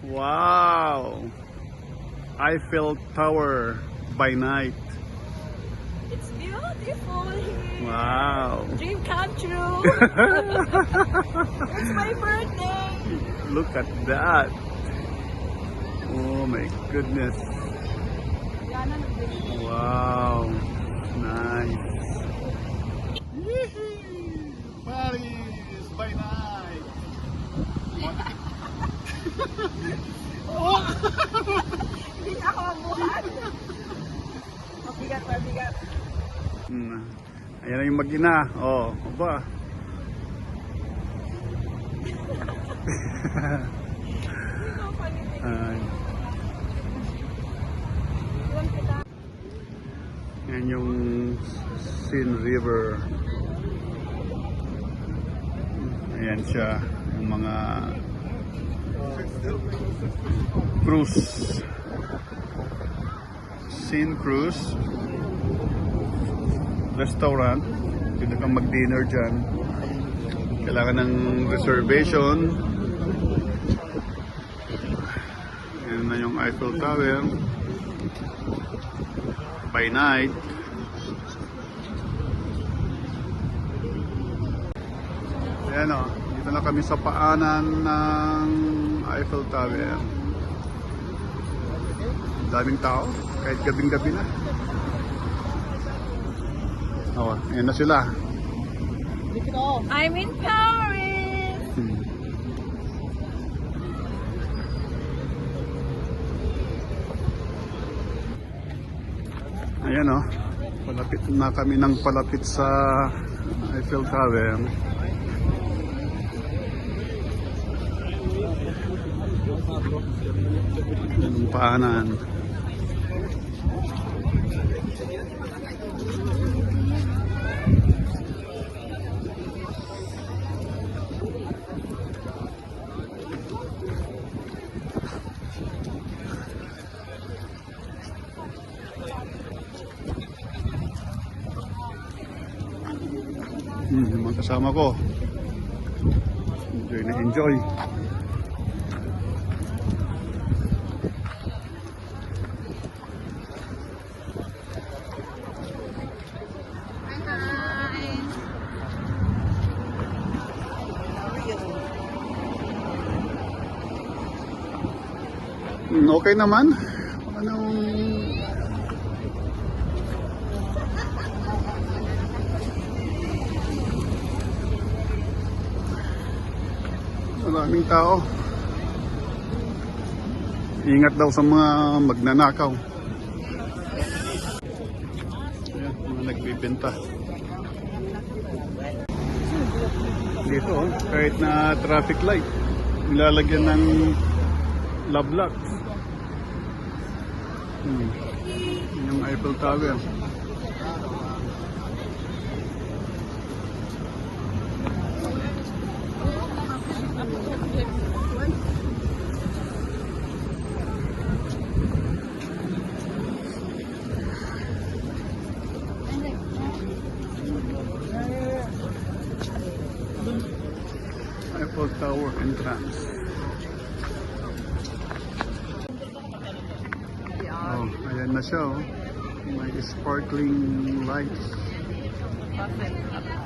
Wow! Eiffel Tower by night. It's beautiful here. Wow! Dream come true. It's my birthday. Look at that! Oh my goodness! Wow! Nice! Paris by night! Hindi na ako mabuhat. Mabigat. Ayan na yung mag-ina. Oh, aba. Yan yung Seine River. Ayan siya. Yung mga cruise. Seine Cruise. Restaurant. Pwede kang mag-dinner dyan. Kailangan ng reservation. Yan na yung Eiffel Tower. By night. Ayan o. Dito na kami sa paanan ng Eiffel Tower. Daming tao. Kahit gabing-gabi na. Oh, ayan na sila. I'm in Paris. Ayan o. Palapit na kami ng palapit sa Eiffel Tower. Yung paanan. Yung mga kasama ko enjoy na enjoy. Okay naman. Maraming tao. Ingat daw sa mga magnanakaw. Ayan, mga nagbibenta. Dito, kahit na traffic light, nilalagyan ng love lock. Yung Eiffel Tower. Eiffel Tower entrance. Oh, ayan na siya oh. May sparkling lights. Perfect.